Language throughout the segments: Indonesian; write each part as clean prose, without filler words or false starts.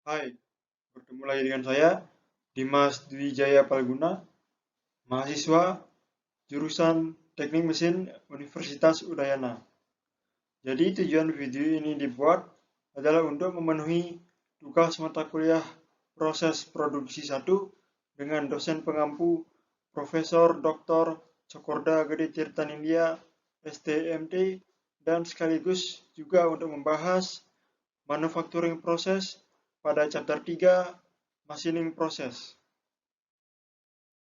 Hai, bertemu lagi dengan saya, Dimas Dwijaya Palguna, mahasiswa jurusan Teknik Mesin Universitas Udayana. Jadi tujuan video ini dibuat adalah untuk memenuhi tugas mata kuliah proses produksi 1 dengan dosen pengampu Profesor Dr. Cokorda Gede Tirtanindya, STMT, dan sekaligus juga untuk membahas manufacturing proses pada chapter 3 machining process.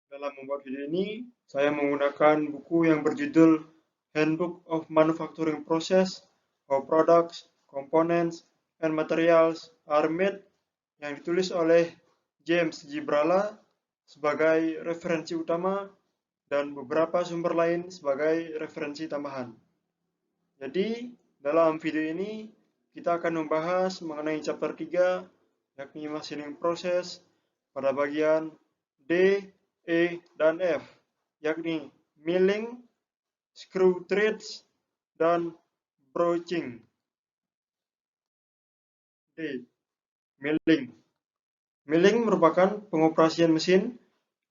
Dalam membuat video ini, saya menggunakan buku yang berjudul Handbook of Manufacturing Process, How Products, Components, and Materials are Made yang ditulis oleh James Gibrala sebagai referensi utama dan beberapa sumber lain sebagai referensi tambahan. Jadi, dalam video ini kita akan membahas mengenai chapter 3 yakni machining process pada bagian D, E, dan F, yakni milling, screw threads, dan broaching. D. Milling. Milling merupakan pengoperasian mesin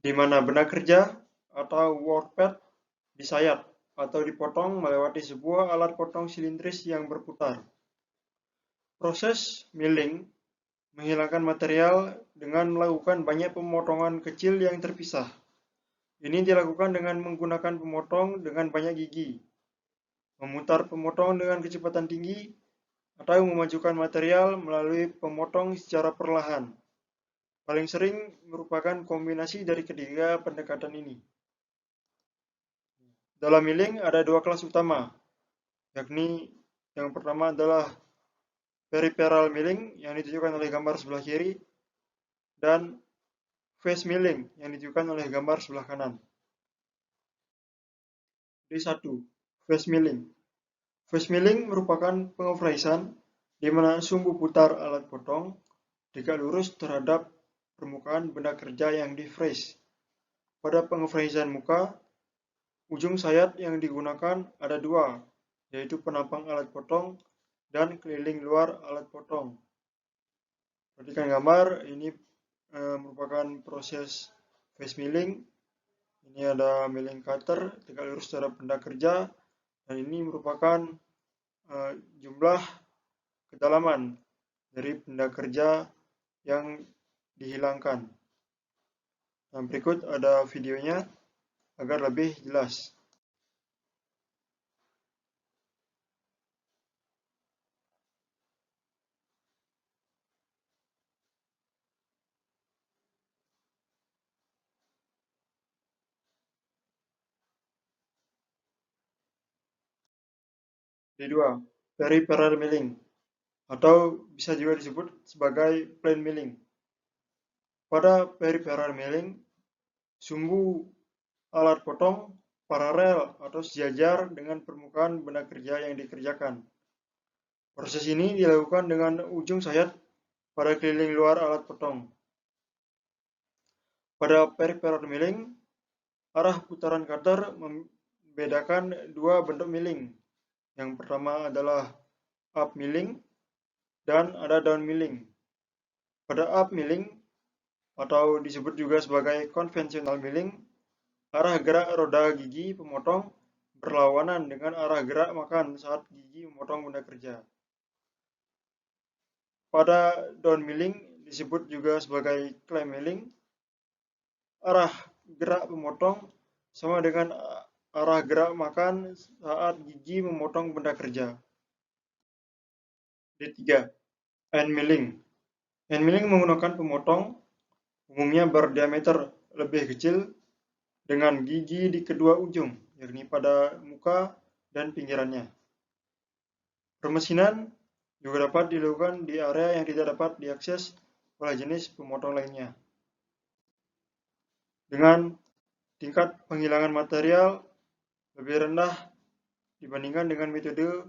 di mana benang kerja atau workpad disayat atau dipotong melewati sebuah alat potong silindris yang berputar. Proses milling menghilangkan material dengan melakukan banyak pemotongan kecil yang terpisah. Ini dilakukan dengan menggunakan pemotong dengan banyak gigi, memutar pemotong dengan kecepatan tinggi, atau memajukan material melalui pemotong secara perlahan. Paling sering merupakan kombinasi dari ketiga pendekatan ini. Dalam milling ada dua kelas utama, yakni yang pertama adalah peripheral milling yang ditunjukkan oleh gambar sebelah kiri, dan face milling yang ditunjukkan oleh gambar sebelah kanan. D1. Face milling. Face milling merupakan pengofraisan di mana sumbu putar alat potong tegak lurus terhadap permukaan benda kerja yang di-freeze. Pada pengofraisan muka, ujung sayat yang digunakan ada dua, yaitu penampang alat potong dan keliling luar alat potong. Perhatikan gambar, ini merupakan proses face milling. Ini ada milling cutter tegak lurus terhadap benda kerja, dan ini merupakan jumlah kedalaman dari benda kerja yang dihilangkan. Nah, berikut ada videonya agar lebih jelas. D2. Peripheral milling, atau bisa juga disebut sebagai plain milling. Pada peripheral milling, sumbu alat potong paralel atau sejajar dengan permukaan benda kerja yang dikerjakan. Proses ini dilakukan dengan ujung sayat pada keliling luar alat potong. Pada peripheral milling, arah putaran cutter membedakan dua bentuk milling. Yang pertama adalah up milling dan ada down milling. Pada up milling, atau disebut juga sebagai conventional milling, arah gerak roda gigi pemotong berlawanan dengan arah gerak makan saat gigi memotong benda kerja. Pada down milling, disebut juga sebagai clamp milling, arah gerak pemotong sama dengan arah gerak makan saat gigi memotong benda kerja. D3. End milling. End milling menggunakan pemotong umumnya berdiameter lebih kecil dengan gigi di kedua ujung, yakni pada muka dan pinggirannya. Permesinan juga dapat dilakukan di area yang tidak dapat diakses oleh jenis pemotong lainnya, dengan tingkat penghilangan material lebih rendah dibandingkan dengan metode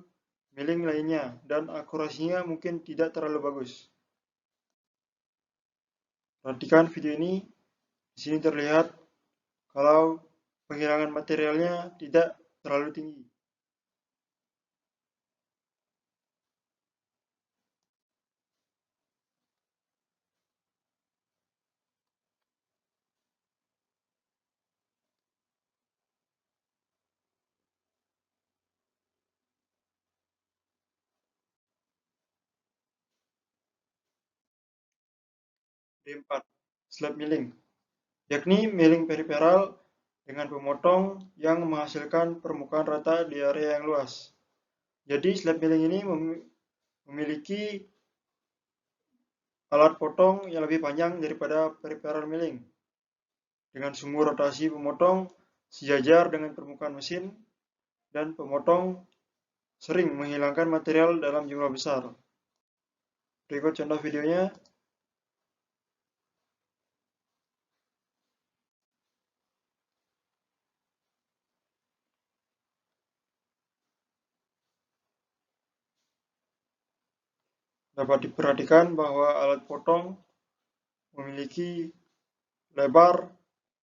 milling lainnya dan akurasinya mungkin tidak terlalu bagus. Perhatikan video ini, di sini terlihat kalau penghilangan materialnya tidak terlalu tinggi. D4. Slab milling, yakni milling periferal dengan pemotong yang menghasilkan permukaan rata di area yang luas. Jadi slab milling ini memiliki alat potong yang lebih panjang daripada periferal milling, dengan sumbu rotasi pemotong sejajar dengan permukaan mesin, dan pemotong sering menghilangkan material dalam jumlah besar. Berikut contoh videonya. Dapat diperhatikan bahwa alat potong memiliki lebar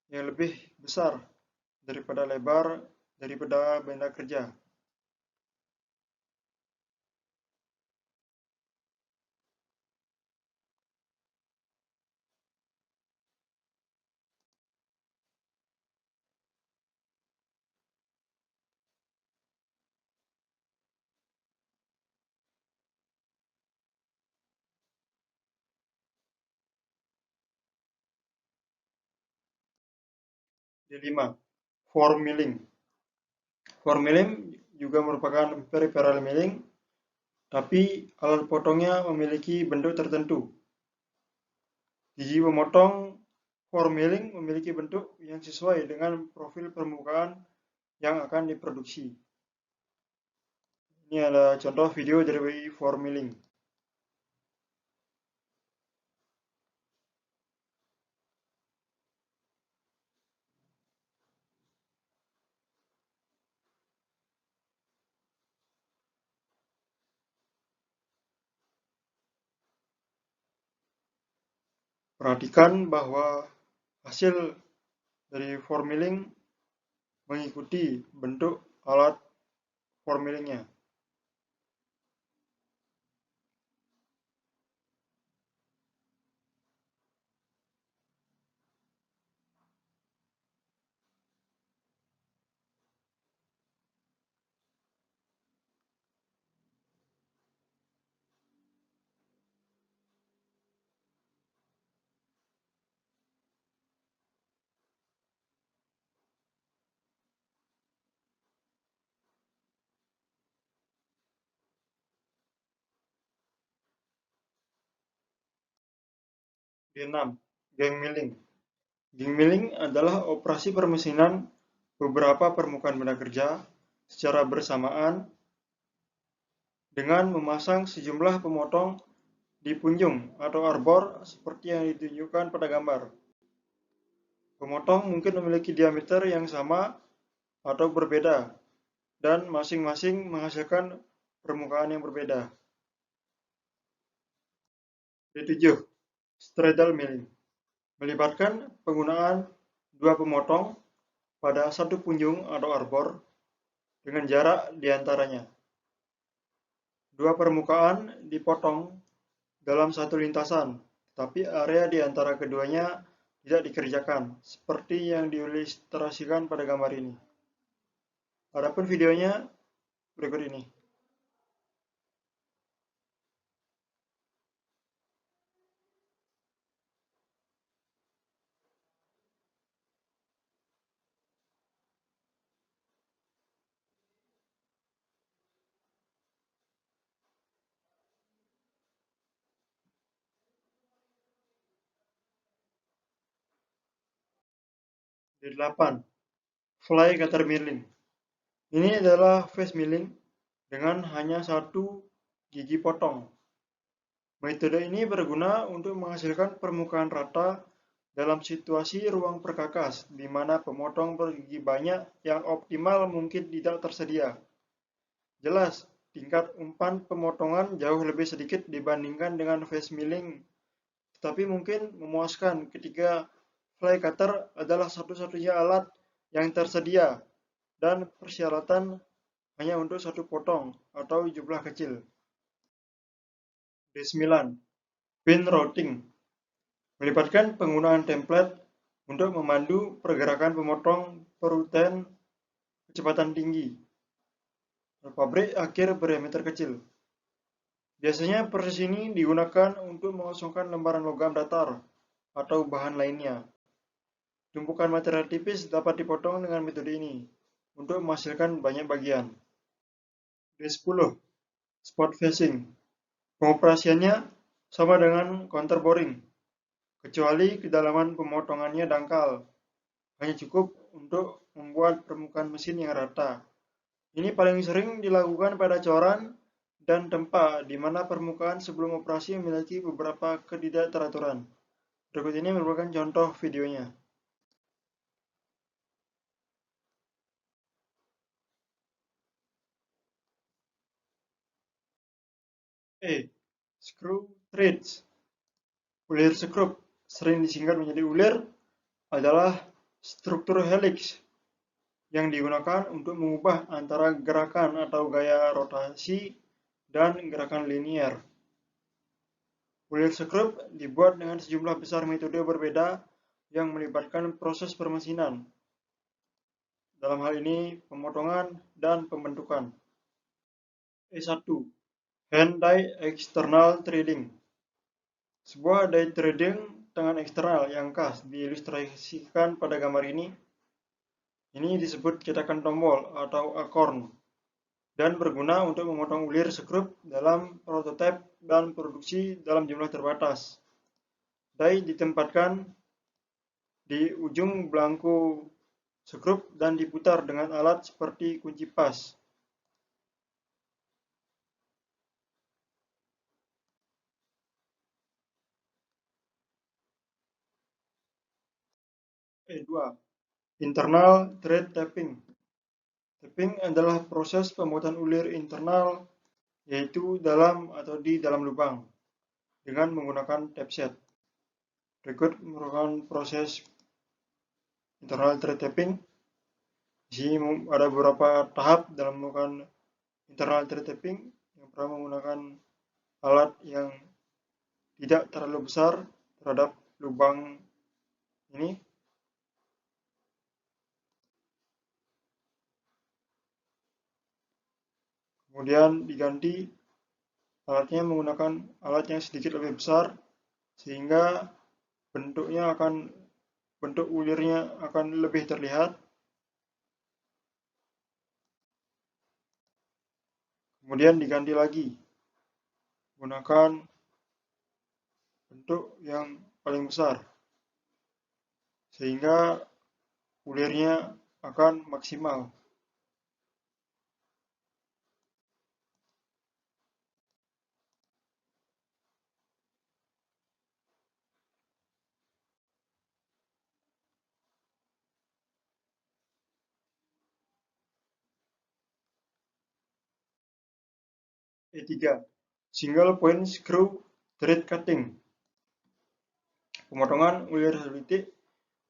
yang lebih besar daripada benda kerja. D5. Form milling. Form milling juga merupakan periferal milling, tapi alat potongnya memiliki bentuk tertentu. Gigi pemotong form milling memiliki bentuk yang sesuai dengan profil permukaan yang akan diproduksi. Ini adalah contoh video dari form milling. Perhatikan bahwa hasil dari form milling mengikuti bentuk alat form millingnya. D6. Gang milling. Gang milling adalah operasi permesinan beberapa permukaan benda kerja secara bersamaan dengan memasang sejumlah pemotong di punjung atau arbor seperti yang ditunjukkan pada gambar. Pemotong mungkin memiliki diameter yang sama atau berbeda, dan masing-masing menghasilkan permukaan yang berbeda. D7. Straddle milling, melibatkan penggunaan dua pemotong pada satu punjung atau arbor dengan jarak di antaranya. Dua permukaan dipotong dalam satu lintasan, tapi area di antara keduanya tidak dikerjakan, seperti yang diilustrasikan pada gambar ini. Adapun videonya berikut ini. D8. Fly cutter milling. Ini adalah face milling dengan hanya satu gigi potong. Metode ini berguna untuk menghasilkan permukaan rata dalam situasi ruang perkakas, di mana pemotong bergigi banyak yang optimal mungkin tidak tersedia. Jelas, tingkat umpan pemotongan jauh lebih sedikit dibandingkan dengan face milling, tetapi mungkin memuaskan ketika fly cutter adalah satu-satunya alat yang tersedia dan persyaratan hanya untuk satu potong atau jumlah kecil. D9. Pin routing, melibatkan penggunaan template untuk memandu pergerakan pemotong peruten kecepatan tinggi. Pabrik akhir berdiameter kecil. Biasanya proses ini digunakan untuk mengosongkan lembaran logam datar atau bahan lainnya. Tumpukan material tipis dapat dipotong dengan metode ini untuk menghasilkan banyak bagian. D10. Spot facing. Pengoperasiannya sama dengan counter boring, kecuali kedalaman pemotongannya dangkal. Hanya cukup untuk membuat permukaan mesin yang rata. Ini paling sering dilakukan pada coran dan tempa di mana permukaan sebelum operasi memiliki beberapa ketidakteraturan. Berikut ini merupakan contoh videonya. E. Screw threads. Ulir skrup, sering disingkat menjadi ulir, adalah struktur helix yang digunakan untuk mengubah antara gerakan atau gaya rotasi dan gerakan linier. Ulir skrup dibuat dengan sejumlah besar metode berbeda yang melibatkan proses permesinan. Dalam hal ini, pemotongan dan pembentukan. E1. Hand die external threading. Sebuah die threading tangan eksternal yang khas diilustrasikan pada gambar ini. Ini disebut cetakan tombol atau acorn dan berguna untuk memotong ulir skrup dalam prototipe dan produksi dalam jumlah terbatas. Die ditempatkan di ujung belangku skrup dan diputar dengan alat seperti kunci pas. E2. Internal thread tapping. Tapping adalah proses pembuatan ulir internal, yaitu dalam atau di dalam lubang, dengan menggunakan tap set. Berikut merupakan proses internal thread tapping. Di sini ada beberapa tahap dalam melakukan internal thread tapping. Yang pertama menggunakan alat yang tidak terlalu besar terhadap lubang ini. Kemudian diganti alatnya menggunakan alat yang sedikit lebih besar sehingga bentuk ulirnya akan lebih terlihat. Kemudian diganti lagi menggunakan bentuk yang paling besar sehingga ulirnya akan maksimal. E3. Single point screw thread cutting. Pemotongan ulir satu titik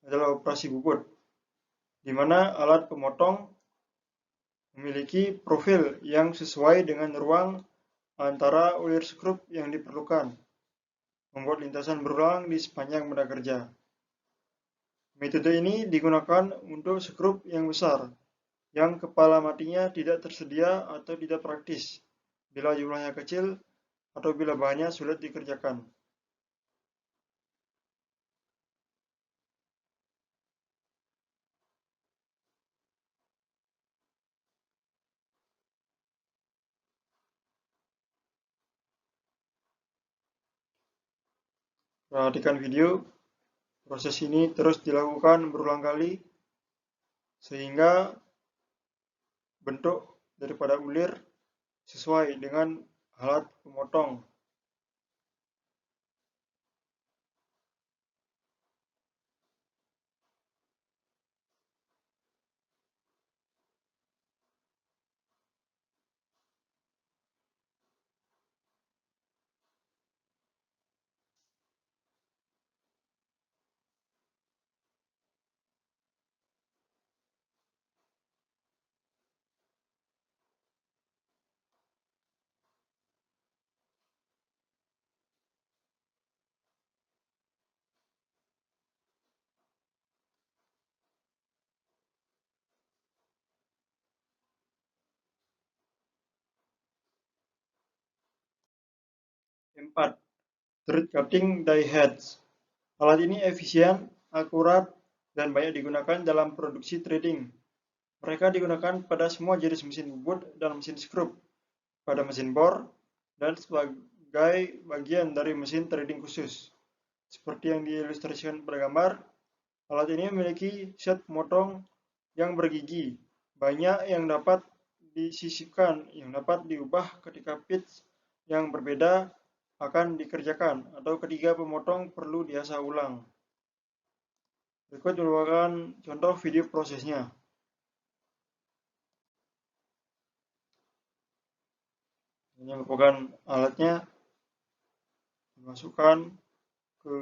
adalah operasi bubut, di mana alat pemotong memiliki profil yang sesuai dengan ruang antara ulir skrup yang diperlukan, membuat lintasan berulang di sepanjang benda kerja. Metode ini digunakan untuk skrup yang besar, yang kepala matinya tidak tersedia atau tidak praktis, bila jumlahnya kecil atau bila bahannya sulit dikerjakan. Perhatikan video. Proses ini terus dilakukan berulang kali sehingga bentuk daripada ulir sesuai dengan alat pemotong. Empat. Thread cutting die heads. Alat ini efisien, akurat, dan banyak digunakan dalam produksi trading. Mereka digunakan pada semua jenis mesin bubut dan mesin skrup, pada mesin bor, dan sebagai bagian dari mesin trading khusus. Seperti yang diilustrasikan pada gambar, alat ini memiliki set pemotong yang bergigi, banyak yang dapat disisipkan, yang dapat diubah ketika pitch yang berbeda akan dikerjakan, atau ketika pemotong perlu diasah ulang. Berikut merupakan contoh video prosesnya. Ini merupakan alatnya, dimasukkan ke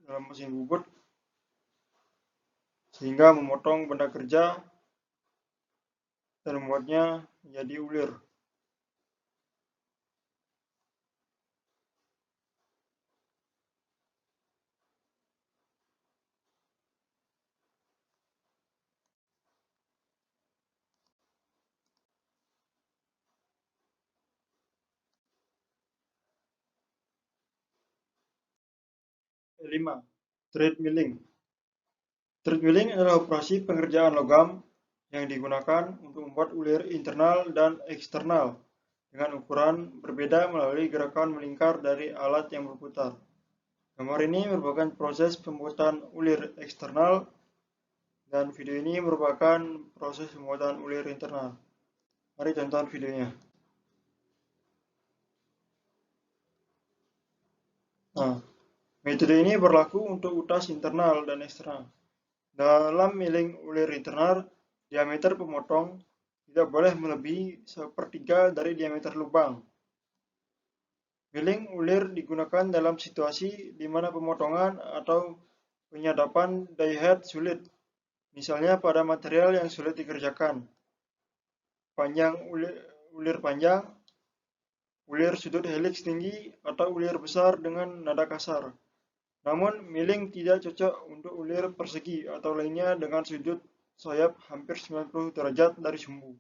dalam mesin bubut sehingga memotong benda kerja dan membuatnya menjadi ulir. Kelima, thread milling. Thread milling adalah operasi pengerjaan logam yang digunakan untuk membuat ulir internal dan eksternal dengan ukuran berbeda melalui gerakan melingkar dari alat yang berputar. Gambar ini merupakan proses pembuatan ulir eksternal dan video ini merupakan proses pembuatan ulir internal. Mari tonton videonya. Nah, metode ini berlaku untuk utas internal dan eksternal. Dalam milling ulir internal, diameter pemotong tidak boleh melebihi sepertiga dari diameter lubang. Milling ulir digunakan dalam situasi di mana pemotongan atau penyadapan die head sulit, misalnya pada material yang sulit dikerjakan. Panjang ulir panjang, ulir sudut heliks tinggi, atau ulir besar dengan nada kasar. Namun, milling tidak cocok untuk ulir persegi atau lainnya dengan sudut sayap hampir 90 derajat dari sumbu.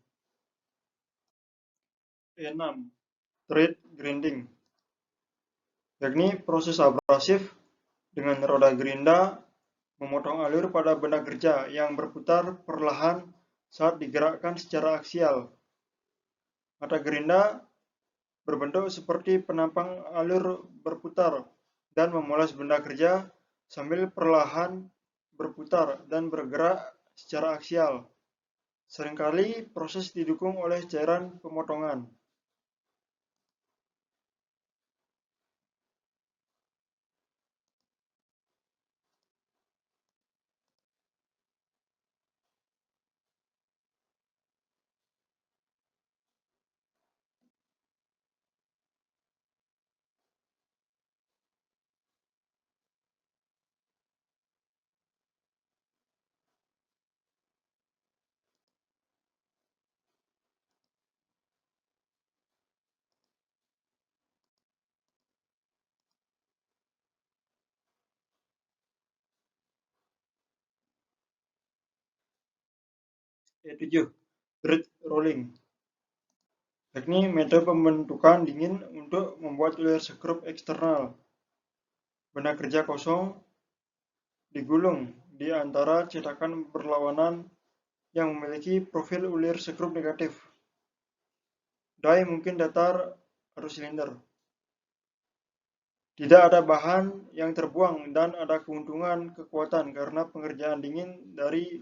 6. Thread grinding, yakni proses abrasif dengan roda gerinda memotong alur pada benda kerja yang berputar perlahan saat digerakkan secara aksial. Mata gerinda berbentuk seperti penampang alur berputar dan memoles benda kerja sambil perlahan berputar dan bergerak secara aksial. Seringkali proses didukung oleh cairan pemotongan. E7. Thread rolling, yakni metode pembentukan dingin untuk membuat ulir skrup eksternal. Benda kerja kosong digulung di antara cetakan berlawanan yang memiliki profil ulir skrup negatif. Die mungkin datar atau silinder. Tidak ada bahan yang terbuang dan ada keuntungan kekuatan karena pengerjaan dingin dari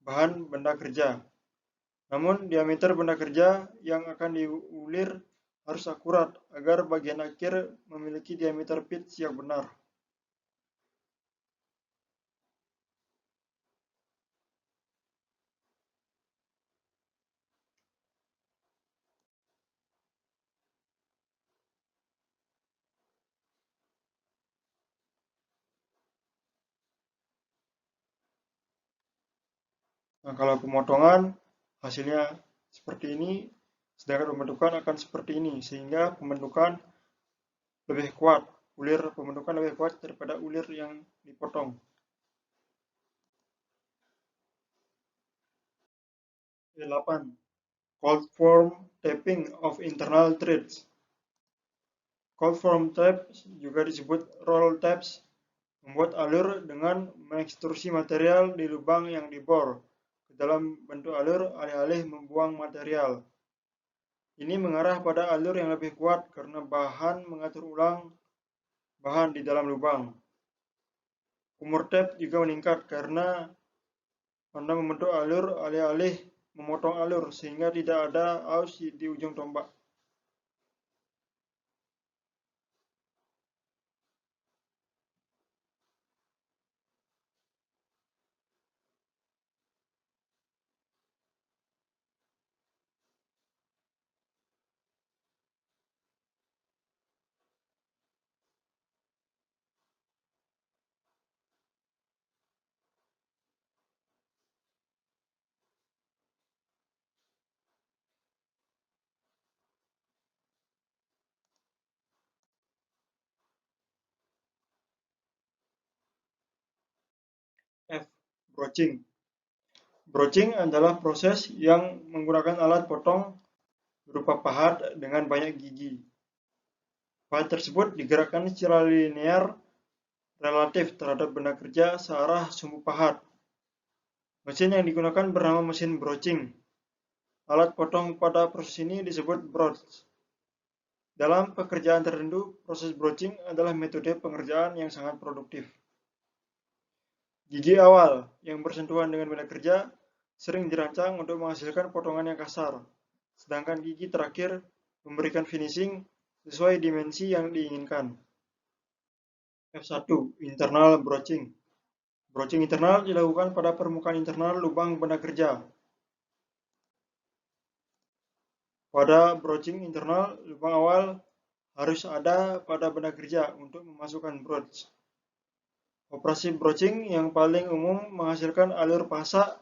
bahan benda kerja. Namun, diameter benda kerja yang akan diulir harus akurat agar bagian akhir memiliki diameter pitch yang benar. Nah, kalau pemotongan hasilnya seperti ini, sedangkan pembentukan akan seperti ini, sehingga pembentukan lebih kuat, ulir pembentukan lebih kuat daripada ulir yang dipotong. 8. Cold form tapping of internal threads. Cold form taps juga disebut roll taps membuat alur dengan mengekstrusi material di lubang yang dibor ke dalam bentuk alur alih-alih membuang material. Ini mengarah pada alur yang lebih kuat karena bahan mengatur ulang bahan di dalam lubang. Umur tape juga meningkat karena Anda membentuk alur alih-alih memotong alur sehingga tidak ada aus di ujung tombak. F. Broaching. Broaching adalah proses yang menggunakan alat potong berupa pahat dengan banyak gigi. Pahat tersebut digerakkan secara linear relatif terhadap benda kerja searah sumbu pahat. Mesin yang digunakan bernama mesin broaching. Alat potong pada proses ini disebut broach. Dalam pekerjaan tertentu, proses broaching adalah metode pengerjaan yang sangat produktif. Gigi awal yang bersentuhan dengan benda kerja sering dirancang untuk menghasilkan potongan yang kasar, sedangkan gigi terakhir memberikan finishing sesuai dimensi yang diinginkan. F1. Internal broaching. Broaching internal dilakukan pada permukaan internal lubang benda kerja. Pada broaching internal, lubang awal harus ada pada benda kerja untuk memasukkan broach. Operasi broaching yang paling umum menghasilkan alur pasak,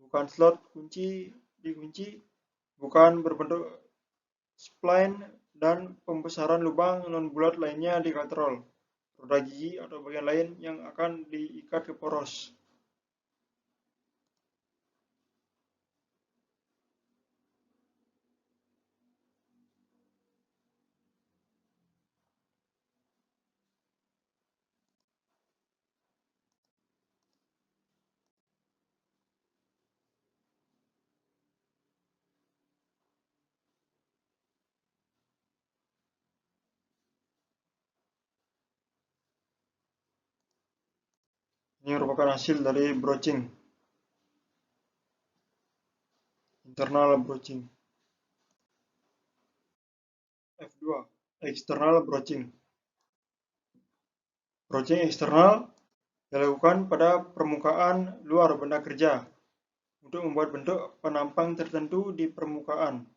bukan slot dikunci, bukan berbentuk spline, dan pembesaran lubang non-bulat lainnya di katrol, roda gigi, atau bagian lain yang akan diikat ke poros. Ini merupakan hasil dari broaching. Internal broaching. F2. External broaching. Broaching eksternal dilakukan pada permukaan luar benda kerja untuk membuat bentuk penampang tertentu di permukaan.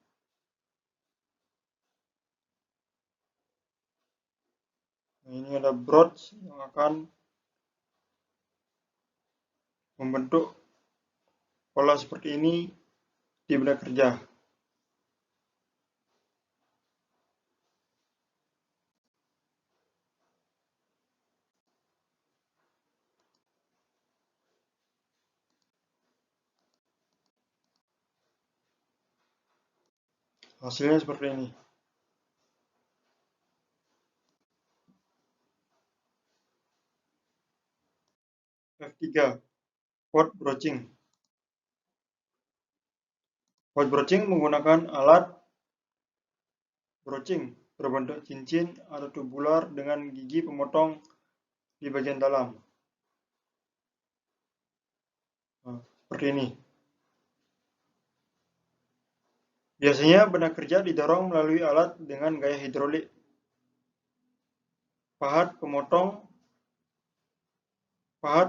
Nah, ini ada broach yang akan membentuk pola seperti ini di benda kerja. Hasilnya seperti ini. F3. Pot broaching. Pot broaching menggunakan alat broaching berbentuk cincin atau tubular dengan gigi pemotong di bagian dalam. Nah, seperti ini. Biasanya benda kerja didorong melalui alat dengan gaya hidrolik. Pahat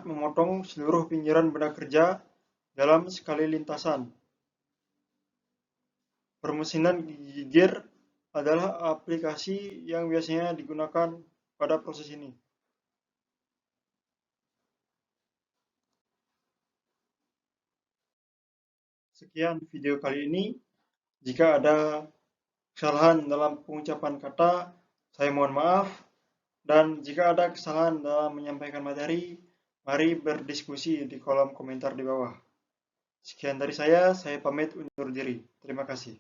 memotong seluruh pinggiran benda kerja dalam sekali lintasan. Permesinan gigi gear adalah aplikasi yang biasanya digunakan pada proses ini. Sekian video kali ini. Jika ada kesalahan dalam pengucapan kata, saya mohon maaf. Dan jika ada kesalahan dalam menyampaikan materi, mari berdiskusi di kolom komentar di bawah. Sekian dari saya pamit undur diri. Terima kasih.